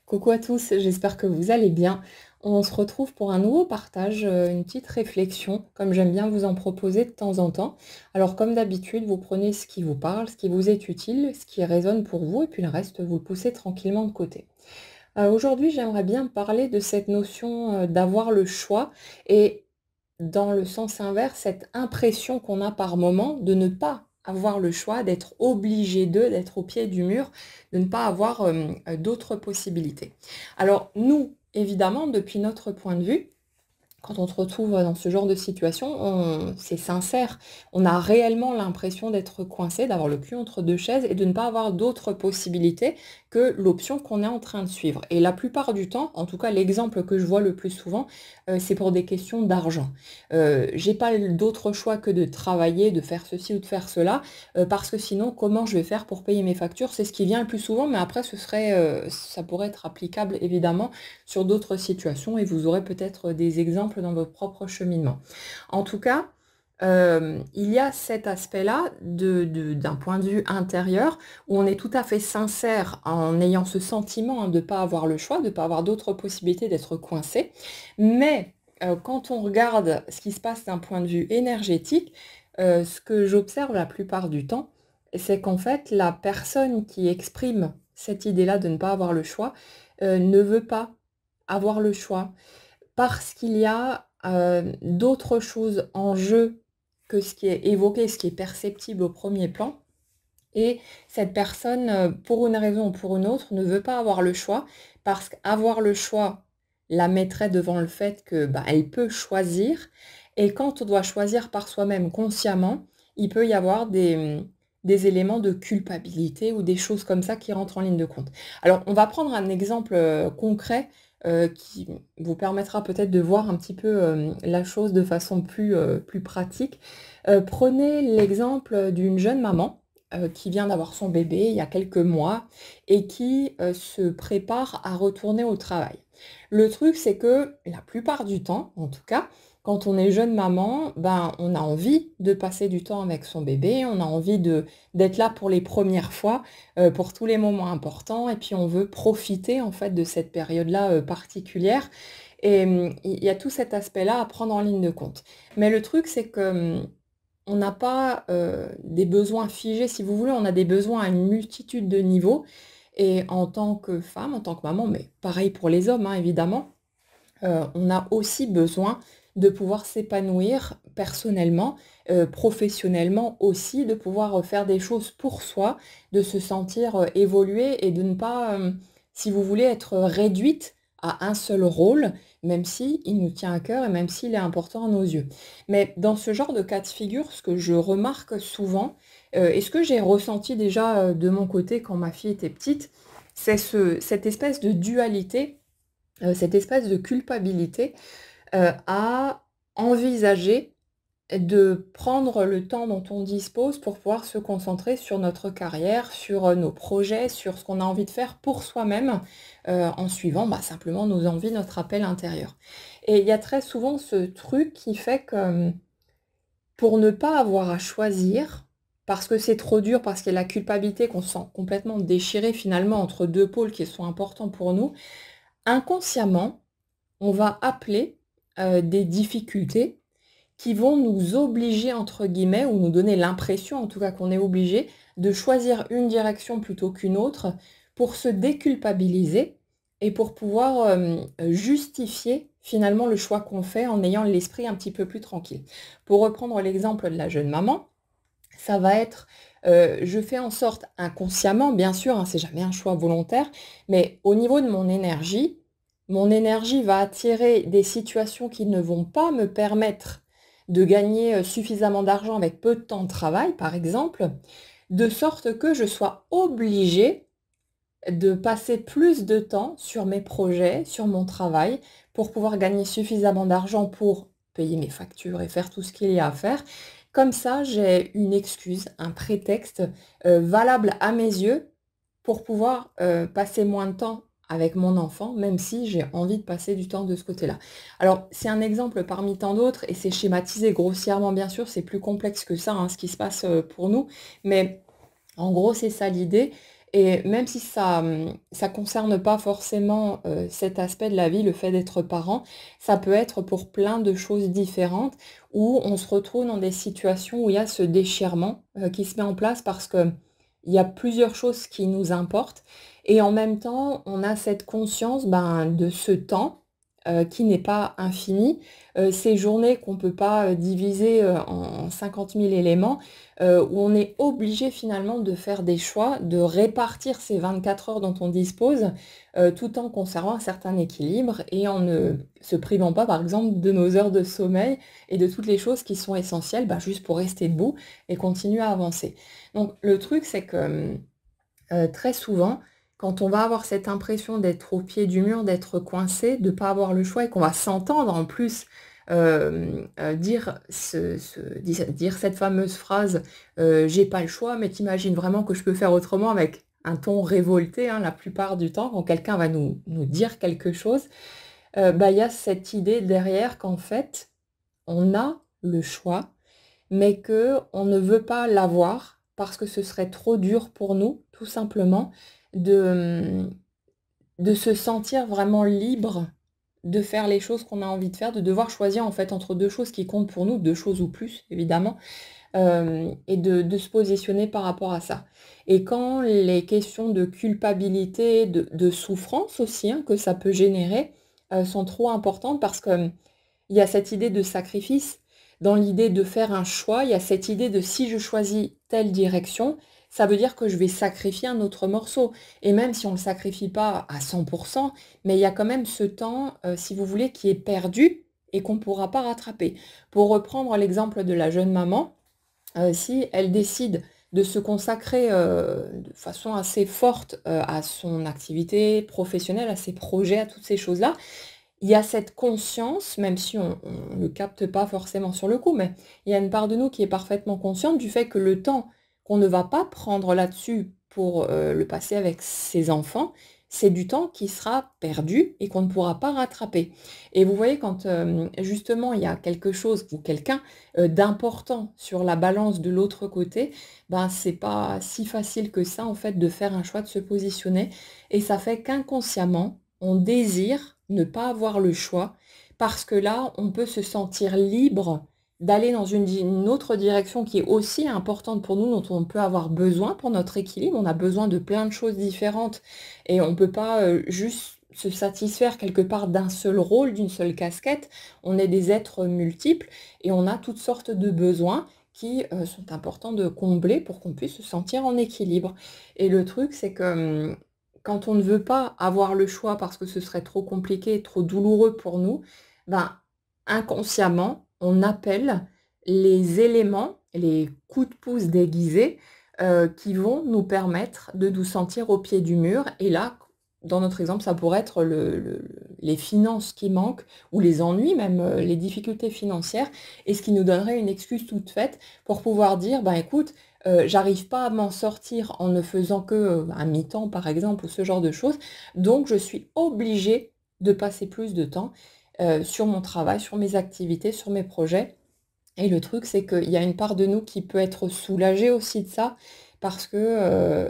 Coucou à tous, j'espère que vous allez bien. On se retrouve pour un nouveau partage, une petite réflexion, comme j'aime bien vous en proposer de temps en temps. Alors comme d'habitude, vous prenez ce qui vous parle, ce qui vous est utile, ce qui résonne pour vous, et puis le reste, vous le poussez tranquillement de côté. Aujourd'hui, j'aimerais bien parler de cette notion d'avoir le choix et dans le sens inverse, cette impression qu'on a par moment de ne pas avoir le choix, d'être obligé d'être au pied du mur, de ne pas avoir d'autres possibilités. Alors nous, évidemment, depuis notre point de vue, quand on se retrouve dans ce genre de situation, c'est sincère. On a réellement l'impression d'être coincé, d'avoir le cul entre deux chaises et de ne pas avoir d'autres possibilités que l'option qu'on est en train de suivre. Et la plupart du temps, en tout cas l'exemple que je vois le plus souvent, c'est pour des questions d'argent. J'ai pas d'autre choix que de travailler, de faire ceci ou de faire cela, parce que sinon, comment je vais faire pour payer mes factures? C'est ce qui vient le plus souvent, mais après, ça pourrait être applicable évidemment sur d'autres situations et vous aurez peut-être des exemples dans votre propre cheminement. En tout cas, il y a cet aspect-là d'un point de vue intérieur où on est tout à fait sincère en ayant ce sentiment de ne pas avoir le choix, de ne pas avoir d'autres possibilités d'être coincé. Mais quand on regarde ce qui se passe d'un point de vue énergétique, ce que j'observe la plupart du temps, c'est qu'en fait, la personne qui exprime cette idée-là de ne pas avoir le choix ne veut pas avoir le choix parce qu'il y a d'autres choses en jeu que ce qui est évoqué, ce qui est perceptible au premier plan. Et cette personne, pour une raison ou pour une autre, ne veut pas avoir le choix parce qu'avoir le choix la mettrait devant le fait que elle peut choisir. Et quand on doit choisir par soi-même consciemment, il peut y avoir des éléments de culpabilité ou des choses comme ça qui rentrent en ligne de compte. Alors, on va prendre un exemple concret qui vous permettra peut-être de voir un petit peu la chose de façon plus pratique. Prenez l'exemple d'une jeune maman qui vient d'avoir son bébé il y a quelques mois et qui se prépare à retourner au travail. Le truc, c'est que la plupart du temps, en tout cas, quand on est jeune maman, on a envie de passer du temps avec son bébé, on a envie d'être là pour les premières fois, pour tous les moments importants, et puis on veut profiter en fait de cette période-là particulière. Et il y a tout cet aspect-là à prendre en ligne de compte. Mais le truc, c'est que on n'a pas des besoins figés, si vous voulez, on a des besoins à une multitude de niveaux. Et en tant que femme, en tant que maman, mais pareil pour les hommes, hein, évidemment, on a aussi besoin de pouvoir s'épanouir personnellement, professionnellement aussi, de pouvoir faire des choses pour soi, de se sentir évoluer et de ne pas, si vous voulez, être réduite à un seul rôle, même si il nous tient à cœur et même s'il est important à nos yeux. Mais dans ce genre de cas de figure, ce que je remarque souvent, et ce que j'ai ressenti déjà de mon côté quand ma fille était petite, c'est cette espèce de dualité, cette espèce de culpabilité à envisager de prendre le temps dont on dispose pour pouvoir se concentrer sur notre carrière, sur nos projets, sur ce qu'on a envie de faire pour soi-même, en suivant simplement nos envies, notre appel intérieur. Et il y a très souvent ce truc qui fait que pour ne pas avoir à choisir, parce que c'est trop dur, parce qu'il y a la culpabilité qu'on se sent complètement déchiré finalement entre deux pôles qui sont importants pour nous, inconsciemment, on va appeler des difficultés qui vont nous obliger, entre guillemets, ou nous donner l'impression, en tout cas, qu'on est obligé de choisir une direction plutôt qu'une autre pour se déculpabiliser et pour pouvoir justifier finalement le choix qu'on fait en ayant l'esprit un petit peu plus tranquille. Pour reprendre l'exemple de la jeune maman, ça va être, je fais en sorte inconsciemment, bien sûr, hein, c'est jamais un choix volontaire, mais au niveau de mon énergie va attirer des situations qui ne vont pas me permettre de gagner suffisamment d'argent avec peu de temps de travail, par exemple, de sorte que je sois obligée de passer plus de temps sur mes projets, sur mon travail, pour pouvoir gagner suffisamment d'argent pour payer mes factures et faire tout ce qu'il y a à faire. Comme ça, j'ai une excuse, un prétexte valable à mes yeux pour pouvoir passer moins de temps avec mon enfant, même si j'ai envie de passer du temps de ce côté-là. Alors, c'est un exemple parmi tant d'autres, et c'est schématisé grossièrement, bien sûr, c'est plus complexe que ça, hein, ce qui se passe pour nous, mais en gros, c'est ça l'idée. Et même si ça, ça concerne pas forcément, cet aspect de la vie, le fait d'être parent, ça peut être pour plein de choses différentes où on se retrouve dans des situations où il y a ce déchirement, qui se met en place parce qu'il y a plusieurs choses qui nous importent et en même temps, on a cette conscience, ben, de ce temps, qui n'est pas infini, ces journées qu'on peut pas, diviser, en 50 000 éléments, où on est obligé finalement de faire des choix, de répartir ces 24 heures dont on dispose, tout en conservant un certain équilibre et en ne se privant pas, par exemple, de nos heures de sommeil et de toutes les choses qui sont essentielles, bah, juste pour rester debout et continuer à avancer. Donc le truc, c'est que, très souvent, quand on va avoir cette impression d'être au pied du mur, d'être coincé, de ne pas avoir le choix et qu'on va s'entendre en plus, dire dire cette fameuse phrase, «J'ai pas le choix», mais tu vraiment que je peux faire autrement avec un ton révolté, hein, la plupart du temps, quand quelqu'un va nous dire quelque chose, bah, il y a cette idée derrière qu'en fait, on a le choix, mais qu'on ne veut pas l'avoir parce que ce serait trop dur pour nous, tout simplement, de, de se sentir vraiment libre de faire les choses qu'on a envie de faire, de devoir choisir en fait entre 2 choses qui comptent pour nous, 2 choses ou plus évidemment, et de se positionner par rapport à ça. Et quand les questions de culpabilité, de souffrance aussi, hein, que ça peut générer, sont trop importantes parce que il y a cette idée de sacrifice. Dans l'idée de faire un choix, il y a cette idée de si je choisis telle direction, ça veut dire que je vais sacrifier un autre morceau. Et même si on ne le sacrifie pas à 100%, mais il y a quand même ce temps, si vous voulez, qui est perdu et qu'on ne pourra pas rattraper. Pour reprendre l'exemple de la jeune maman, si elle décide de se consacrer de façon assez forte à son activité professionnelle, à ses projets, à toutes ces choses-là, il y a cette conscience, même si on ne le capte pas forcément sur le coup, mais il y a une part de nous qui est parfaitement consciente du fait que le temps qu'on ne va pas prendre là-dessus pour le passer avec ses enfants, c'est du temps qui sera perdu et qu'on ne pourra pas rattraper. Et vous voyez, quand justement il y a quelque chose ou quelqu'un d'important sur la balance de l'autre côté, ben c'est pas si facile que ça en fait de faire un choix, de se positionner. Et ça fait qu'inconsciemment, on désire ne pas avoir le choix parce que là, on peut se sentir libre d'aller dans une autre direction qui est aussi importante pour nous, dont on peut avoir besoin pour notre équilibre. On a besoin de plein de choses différentes et on ne peut pas juste se satisfaire quelque part d'un seul rôle, d'une seule casquette. On est des êtres multiples et on a toutes sortes de besoins qui sont importants de combler pour qu'on puisse se sentir en équilibre. Et le truc, c'est que quand on ne veut pas avoir le choix parce que ce serait trop compliqué, trop douloureux pour nous, ben, inconsciemment, on appelle les éléments, les coups de pouce déguisés, qui vont nous permettre de nous sentir au pied du mur. Et là, dans notre exemple, ça pourrait être les finances qui manquent ou les ennuis, même les difficultés financières, et ce qui nous donnerait une excuse toute faite pour pouvoir dire, ben écoute, j'arrive pas à m'en sortir en ne faisant que, un mi-temps par exemple ou ce genre de choses, donc je suis obligée de passer plus de temps, sur mon travail, sur mes activités, sur mes projets. Et le truc, c'est qu'il y a une part de nous qui peut être soulagée aussi de ça, parce que,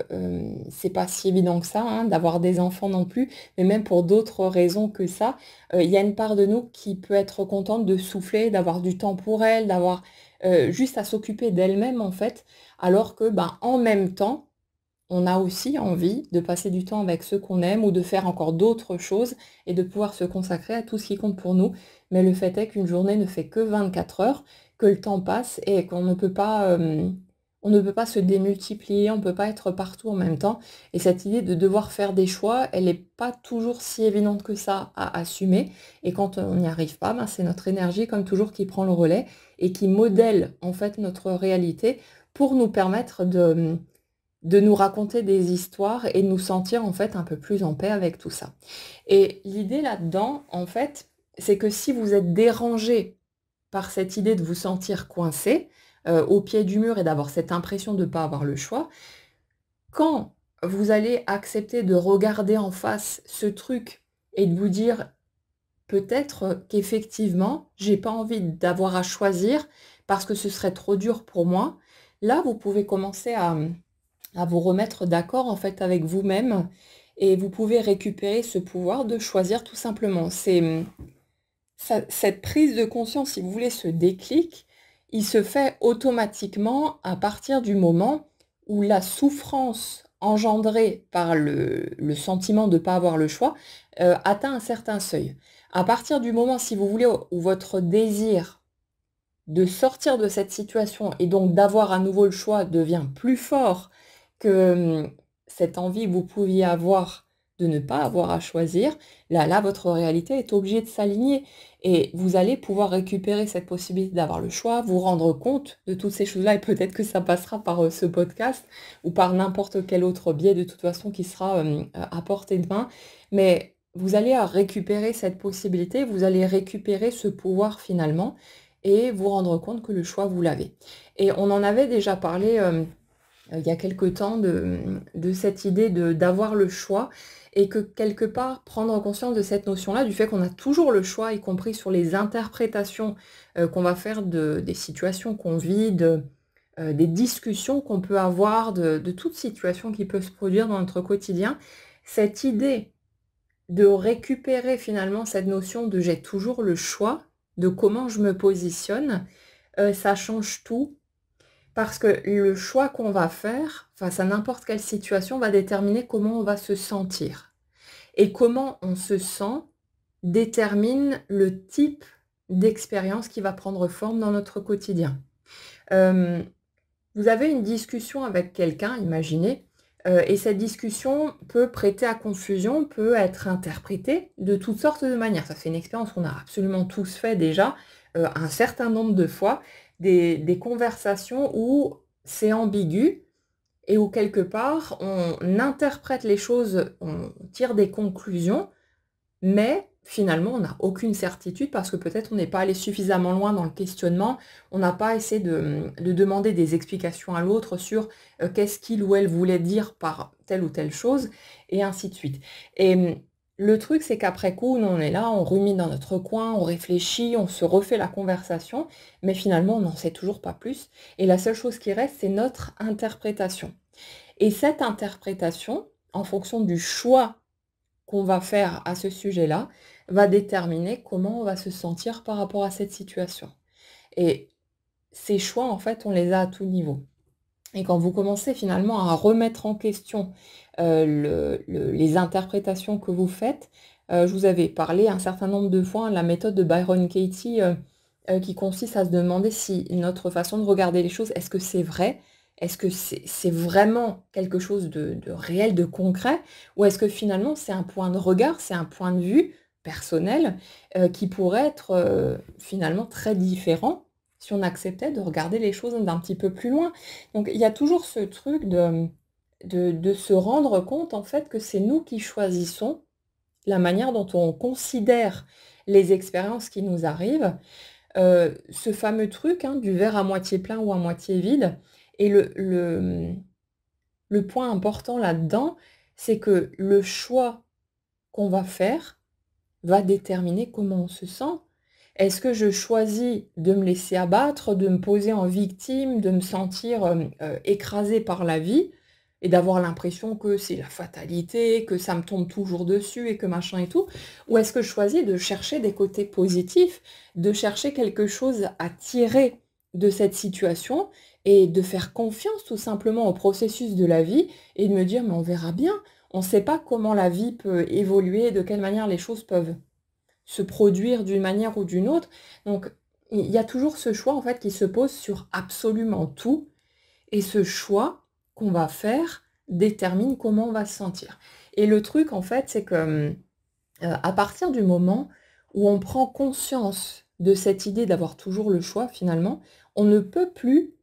c'est pas si évident que ça, hein, d'avoir des enfants non plus, mais même pour d'autres raisons que ça, il y a une part de nous qui peut être contente de souffler, d'avoir du temps pour elle, d'avoir, juste à s'occuper d'elle-même en fait, alors que, ben, en même temps, on a aussi envie de passer du temps avec ceux qu'on aime ou de faire encore d'autres choses et de pouvoir se consacrer à tout ce qui compte pour nous. Mais le fait est qu'une journée ne fait que 24 heures, que le temps passe et qu'on ne peut pas, on ne peut pas se démultiplier, on ne peut pas être partout en même temps. Et cette idée de devoir faire des choix, elle n'est pas toujours si évidente que ça à assumer. Et quand on n'y arrive pas, ben, c'est notre énergie, comme toujours, qui prend le relais et qui modèle en fait notre réalité pour nous permettre de nous raconter des histoires et de nous sentir en fait un peu plus en paix avec tout ça. Et l'idée là-dedans, en fait, c'est que si vous êtes dérangé par cette idée de vous sentir coincé, au pied du mur et d'avoir cette impression de ne pas avoir le choix, quand vous allez accepter de regarder en face ce truc et de vous dire: «Peut-être qu'effectivement, j'ai pas envie d'avoir à choisir parce que ce serait trop dur pour moi», là, vous pouvez commencer à vous remettre d'accord en fait avec vous-même et vous pouvez récupérer ce pouvoir de choisir tout simplement. Cette prise de conscience, si vous voulez, ce déclic, il se fait automatiquement à partir du moment où la souffrance engendrée par le sentiment de ne pas avoir le choix atteint un certain seuil. À partir du moment, si vous voulez, où votre désir de sortir de cette situation et donc d'avoir à nouveau le choix devient plus fort que cette envie que vous pouviez avoir de ne pas avoir à choisir, là, votre réalité est obligée de s'aligner et vous allez pouvoir récupérer cette possibilité d'avoir le choix, vous rendre compte de toutes ces choses-là et peut-être que ça passera par ce podcast ou par n'importe quel autre biais de toute façon qui sera à portée de main. Mais vous allez récupérer cette possibilité, vous allez récupérer ce pouvoir finalement et vous rendre compte que le choix, vous l'avez. Et on en avait déjà parlé il y a quelque temps de cette idée d'avoir le choix et que quelque part prendre conscience de cette notion-là, du fait qu'on a toujours le choix, y compris sur les interprétations qu'on va faire des situations qu'on vit, des discussions qu'on peut avoir, de toute situation qui peut se produire dans notre quotidien. Cette idée de récupérer finalement cette notion de j'ai toujours le choix, de comment je me positionne, ça change tout. Parce que le choix qu'on va faire face à n'importe quelle situation va déterminer comment on va se sentir. Et comment on se sent détermine le type d'expérience qui va prendre forme dans notre quotidien. Vous avez une discussion avec quelqu'un, imaginez, et cette discussion peut prêter à confusion, peut être interprétée de toutes sortes de manières. Ça, c'est une expérience qu'on a absolument tous fait déjà, un certain nombre de fois, des conversations où c'est ambigu et où quelque part on interprète les choses, on tire des conclusions, mais finalement, on n'a aucune certitude parce que peut-être on n'est pas allé suffisamment loin dans le questionnement, on n'a pas essayé de demander des explications à l'autre sur qu'est-ce qu'il ou elle voulait dire par telle ou telle chose, et ainsi de suite. Et le truc, c'est qu'après coup, nous, on est là, on rumine dans notre coin, on réfléchit, on se refait la conversation, mais finalement, on n'en sait toujours pas plus. Et la seule chose qui reste, c'est notre interprétation. Et cette interprétation, en fonction du choix qu'on va faire à ce sujet-là, va déterminer comment on va se sentir par rapport à cette situation. Et ces choix, en fait, on les a à tout niveau. Et quand vous commencez finalement à remettre en question les interprétations que vous faites, je vous avais parlé un certain nombre de fois de la méthode de Byron Katie qui consiste à se demander si notre façon de regarder les choses, est-ce que c'est vrai? Est-ce que c'est vraiment quelque chose de réel, de concret? Ou est-ce que finalement c'est un point de regard, c'est un point de vue personnel qui pourrait être finalement très différent si on acceptait de regarder les choses d'un petit peu plus loin? Donc il y a toujours ce truc de se rendre compte en fait que c'est nous qui choisissons la manière dont on considère les expériences qui nous arrivent. Ce fameux truc du verre à moitié plein ou à moitié vide. Et le point important là-dedans, c'est que le choix qu'on va faire va déterminer comment on se sent. Est-ce que je choisis de me laisser abattre, de me poser en victime, de me sentir écrasée par la vie et d'avoir l'impression que c'est la fatalité, que ça me tombe toujours dessus et que machin et tout? Ou est-ce que je choisis de chercher des côtés positifs, de chercher quelque chose à tirer de cette situation et de faire confiance tout simplement au processus de la vie et de me dire mais on verra bien, on ne sait pas comment la vie peut évoluer, de quelle manière les choses peuvent se produire d'une manière ou d'une autre. Donc, il y a toujours ce choix en fait qui se pose sur absolument tout. Et ce choix qu'on va faire détermine comment on va se sentir. Et le truc en fait, c'est que à partir du moment où on prend conscience de cette idée d'avoir toujours le choix finalement, on ne peut plus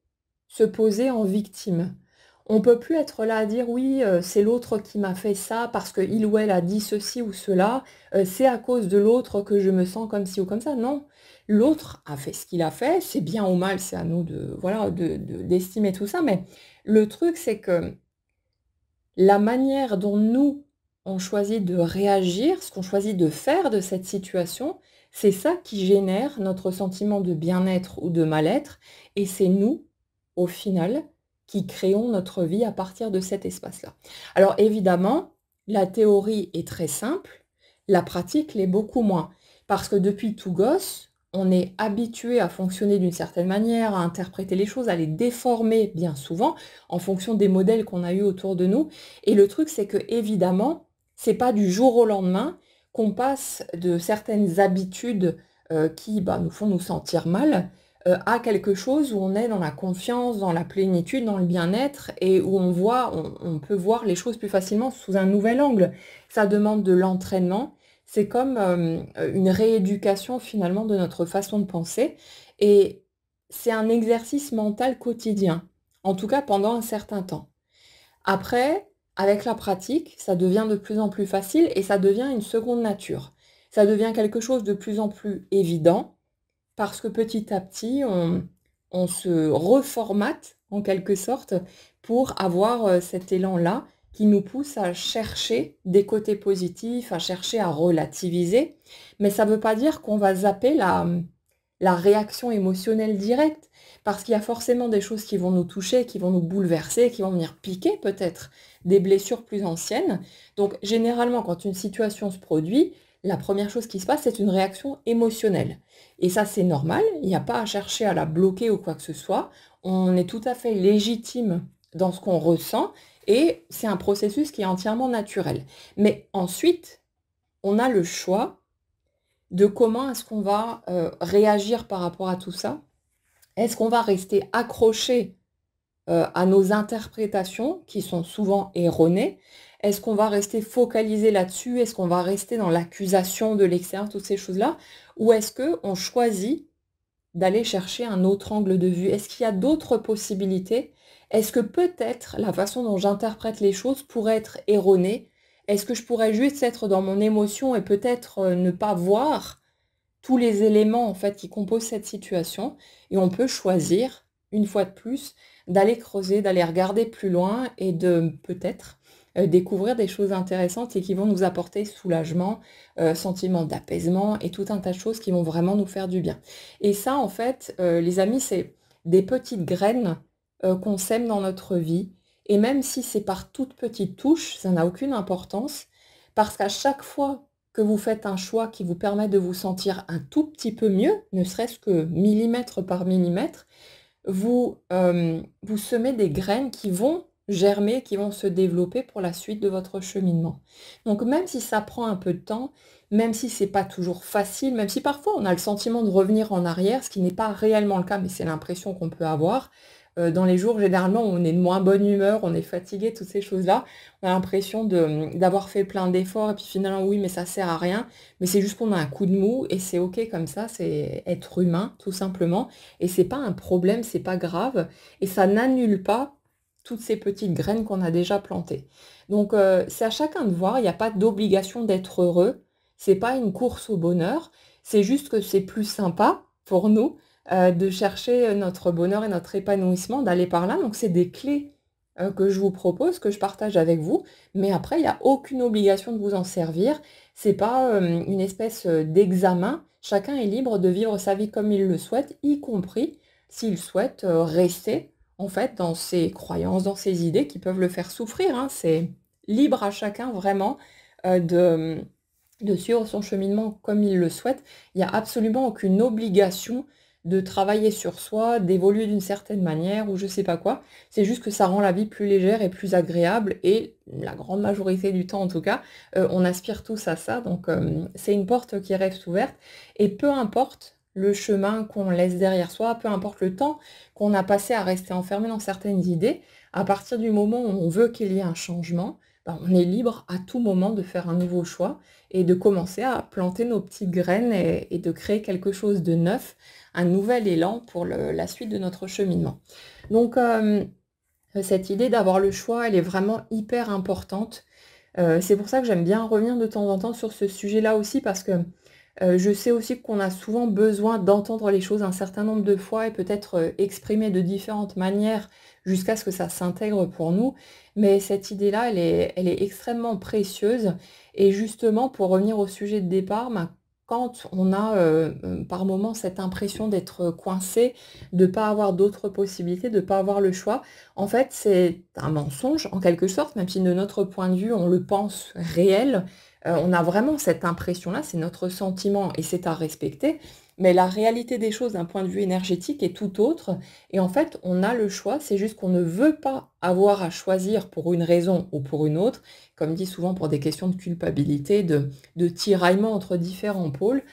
se poser en victime. On peut plus être là à dire oui, c'est l'autre qui m'a fait ça parce qu'il ou elle a dit ceci ou cela, c'est à cause de l'autre que je me sens comme ci ou comme ça. Non, l'autre a fait ce qu'il a fait, c'est bien ou mal, c'est à nous de voilà, d'estimer tout ça, mais le truc c'est que la manière dont nous, on choisit de réagir, ce qu'on choisit de faire de cette situation, c'est ça qui génère notre sentiment de bien-être ou de mal-être et c'est nous, au final, qui créons notre vie à partir de cet espace-là. Alors évidemment, la théorie est très simple, la pratique l'est beaucoup moins. Parce que depuis tout gosse, on est habitué à fonctionner d'une certaine manière, à interpréter les choses, à les déformer bien souvent en fonction des modèles qu'on a eus autour de nous. Et le truc, c'est que évidemment, c'est pas du jour au lendemain qu'on passe de certaines habitudes qui nous font nous sentir mal à quelque chose où on est dans la confiance, dans la plénitude, dans le bien-être et où on peut voir les choses plus facilement sous un nouvel angle. Ça demande de l'entraînement. C'est comme une rééducation finalement de notre façon de penser et c'est un exercice mental quotidien, en tout cas pendant un certain temps. Après, avec la pratique, ça devient de plus en plus facile et ça devient une seconde nature. Ça devient quelque chose de plus en plus évident parce que petit à petit, on se reformate en quelque sorte pour avoir cet élan-là qui nous pousse à chercher des côtés positifs, à chercher à relativiser. Mais ça ne veut pas dire qu'on va zapper la réaction émotionnelle directe, parce qu'il y a forcément des choses qui vont nous toucher, qui vont nous bouleverser, qui vont venir piquer peut-être des blessures plus anciennes. Donc généralement, quand une situation se produit, la première chose qui se passe, c'est une réaction émotionnelle. Et ça, c'est normal, il n'y a pas à chercher à la bloquer ou quoi que ce soit. On est tout à fait légitime dans ce qu'on ressent et c'est un processus qui est entièrement naturel. Mais ensuite, on a le choix de comment est-ce qu'on va réagir par rapport à tout ça. Est-ce qu'on va rester accroché à nos interprétations qui sont souvent erronées? Est-ce qu'on va rester focalisé là-dessus? Est-ce qu'on va rester dans l'accusation de l'extérieur, toutes ces choses-là? Ou est-ce qu'on choisit d'aller chercher un autre angle de vue? Est-ce qu'il y a d'autres possibilités? Est-ce que peut-être la façon dont j'interprète les choses pourrait être erronée? Est-ce que je pourrais juste être dans mon émotion et peut-être ne pas voir tous les éléments en fait qui composent cette situation? Et on peut choisir, une fois de plus, d'aller creuser, d'aller regarder plus loin et de peut-être découvrir des choses intéressantes et qui vont nous apporter soulagement, sentiment d'apaisement et tout un tas de choses qui vont vraiment nous faire du bien. Et ça, en fait, les amis, c'est des petites graines qu'on sème dans notre vie. Et même si c'est par toutes petites touches, ça n'a aucune importance, parce qu'à chaque fois que vous faites un choix qui vous permet de vous sentir un tout petit peu mieux, ne serait-ce que millimètre par millimètre, vous semez des graines qui vont germer, qui vont se développer pour la suite de votre cheminement. Donc même si ça prend un peu de temps, même si c'est pas toujours facile, même si parfois on a le sentiment de revenir en arrière, ce qui n'est pas réellement le cas, mais c'est l'impression qu'on peut avoir, dans les jours généralement où on est de moins bonne humeur, on est fatigué, toutes ces choses-là, on a l'impression d'avoir fait plein d'efforts et puis finalement oui mais ça sert à rien, mais c'est juste qu'on a un coup de mou et c'est ok comme ça, c'est être humain tout simplement et c'est pas un problème, c'est pas grave et ça n'annule pas toutes ces petites graines qu'on a déjà plantées. Donc c'est à chacun de voir, il n'y a pas d'obligation d'être heureux, c'est pas une course au bonheur, c'est juste que c'est plus sympa pour nous de chercher notre bonheur et notre épanouissement, d'aller par là. Donc c'est des clés que je vous propose, que je partage avec vous, mais après il n'y a aucune obligation de vous en servir, c'est pas une espèce d'examen, chacun est libre de vivre sa vie comme il le souhaite, y compris s'il souhaite rester en fait dans ses croyances, dans ses idées qui peuvent le faire souffrir, hein. C'est libre à chacun vraiment de suivre son cheminement comme il le souhaite. Il n'y a absolument aucune obligation de travailler sur soi, d'évoluer d'une certaine manière ou je sais pas quoi. C'est juste que ça rend la vie plus légère et plus agréable et la grande majorité du temps en tout cas, on aspire tous à ça. Donc c'est une porte qui reste ouverte et peu importe le chemin qu'on laisse derrière soi, peu importe le temps qu'on a passé à rester enfermé dans certaines idées, à partir du moment où on veut qu'il y ait un changement, on est libre à tout moment de faire un nouveau choix et de commencer à planter nos petites graines et de créer quelque chose de neuf, un nouvel élan pour la suite de notre cheminement. Donc cette idée d'avoir le choix, elle est vraiment hyper importante. C'est pour ça que j'aime bien revenir de temps en temps sur ce sujet-là aussi parce que je sais aussi qu'on a souvent besoin d'entendre les choses un certain nombre de fois et peut-être exprimer de différentes manières jusqu'à ce que ça s'intègre pour nous. Mais cette idée-là, elle est extrêmement précieuse. Et justement, pour revenir au sujet de départ, quand on a, par moment cette impression d'être coincé, de pas avoir d'autres possibilités, de pas avoir le choix, en fait, c'est un mensonge en quelque sorte, même si de notre point de vue, on le pense réel. On a vraiment cette impression-là, c'est notre sentiment et c'est à respecter. Mais la réalité des choses d'un point de vue énergétique est tout autre. Et en fait, on a le choix, c'est juste qu'on ne veut pas avoir à choisir pour une raison ou pour une autre, comme dit souvent pour des questions de culpabilité, de tiraillement entre différents pôles.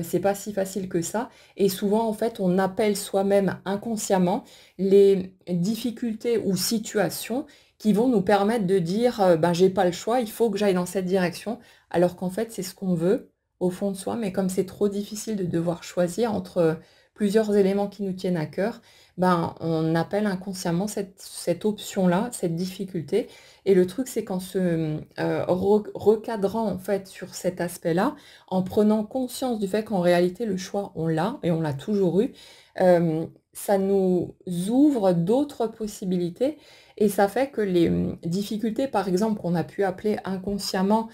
C'est pas si facile que ça. Et souvent, en fait, on appelle soi-même inconsciemment les difficultés ou situations qui vont nous permettre de dire ben, j'ai pas le choix, il faut que j'aille dans cette direction, alors qu'en fait, c'est ce qu'on veut au fond de soi, mais comme c'est trop difficile de devoir choisir entre plusieurs éléments qui nous tiennent à cœur, ben, on appelle inconsciemment cette option-là, cette difficulté. Et le truc, c'est qu'en se recadrant en fait sur cet aspect-là, en prenant conscience du fait qu'en réalité, le choix, on l'a, et on l'a toujours eu, ça nous ouvre d'autres possibilités et ça fait que les difficultés, par exemple, qu'on a pu appeler inconsciemment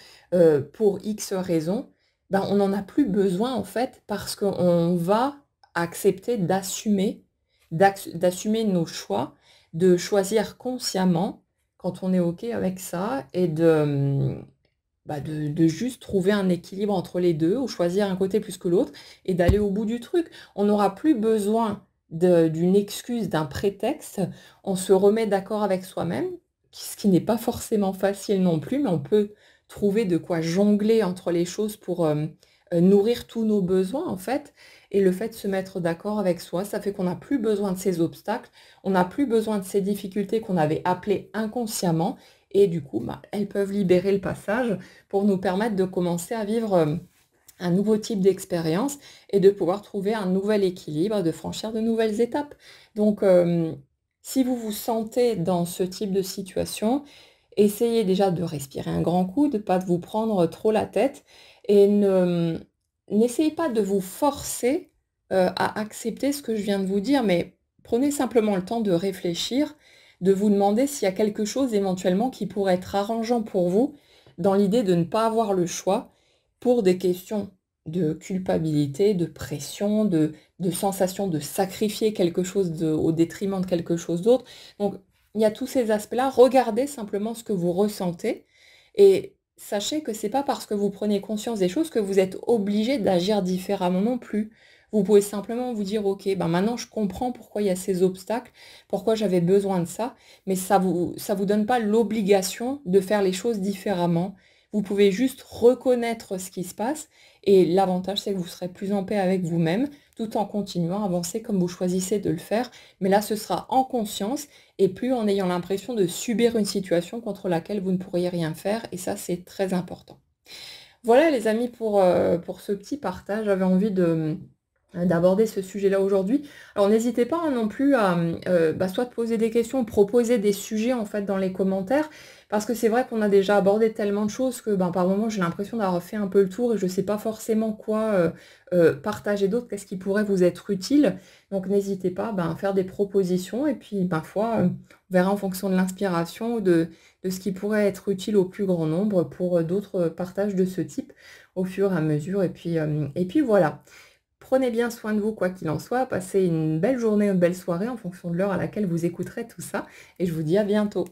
pour X raisons, ben, on n'en a plus besoin en fait parce qu'on va accepter d'assumer nos choix, de choisir consciemment quand on est OK avec ça et bah, de juste trouver un équilibre entre les 2 ou choisir un côté plus que l'autre et d'aller au bout du truc. On n'aura plus besoin d'une excuse, d'un prétexte. On se remet d'accord avec soi-même, ce qui n'est pas forcément facile non plus, mais on peut trouver de quoi jongler entre les choses pour, nourrir tous nos besoins, en fait. Et le fait de se mettre d'accord avec soi, ça fait qu'on n'a plus besoin de ces obstacles, on n'a plus besoin de ces difficultés qu'on avait appelées inconsciemment et du coup, bah, elles peuvent libérer le passage pour nous permettre de commencer à vivre, un nouveau type d'expérience et de pouvoir trouver un nouvel équilibre, de franchir de nouvelles étapes. Donc, si vous vous sentez dans ce type de situation, essayez déjà de respirer un grand coup, de ne pas vous prendre trop la tête et n'essayez pas de vous forcer, à accepter ce que je viens de vous dire, mais prenez simplement le temps de réfléchir, de vous demander s'il y a quelque chose éventuellement qui pourrait être arrangeant pour vous, dans l'idée de ne pas avoir le choix pour des questions de culpabilité, de pression, de sensation de sacrifier quelque chose au détriment de quelque chose d'autre. Donc, il y a tous ces aspects-là. Regardez simplement ce que vous ressentez et sachez que c'est pas parce que vous prenez conscience des choses que vous êtes obligé d'agir différemment non plus. Vous pouvez simplement vous dire, ok, ben maintenant je comprends pourquoi il y a ces obstacles, pourquoi j'avais besoin de ça, mais ça vous donne pas l'obligation de faire les choses différemment. Vous pouvez juste reconnaître ce qui se passe et l'avantage c'est que vous serez plus en paix avec vous-même tout en continuant à avancer comme vous choisissez de le faire. Mais là, ce sera en conscience et plus en ayant l'impression de subir une situation contre laquelle vous ne pourriez rien faire. Et ça, c'est très important. Voilà les amis pour ce petit partage. J'avais envie d'aborder ce sujet-là aujourd'hui. Alors n'hésitez pas hein, non plus à bah, soit de poser des questions, proposer des sujets en fait dans les commentaires, parce que c'est vrai qu'on a déjà abordé tellement de choses que ben, par moment j'ai l'impression d'avoir fait un peu le tour et je ne sais pas forcément quoi partager d'autre, qu'est-ce qui pourrait vous être utile. Donc n'hésitez pas ben, à faire des propositions et puis parfois on verra en fonction de l'inspiration ou de ce qui pourrait être utile au plus grand nombre pour d'autres partages de ce type au fur et à mesure. Et puis voilà. Prenez bien soin de vous, quoi qu'il en soit. Passez une belle journée, une belle soirée en fonction de l'heure à laquelle vous écouterez tout ça. Et je vous dis à bientôt.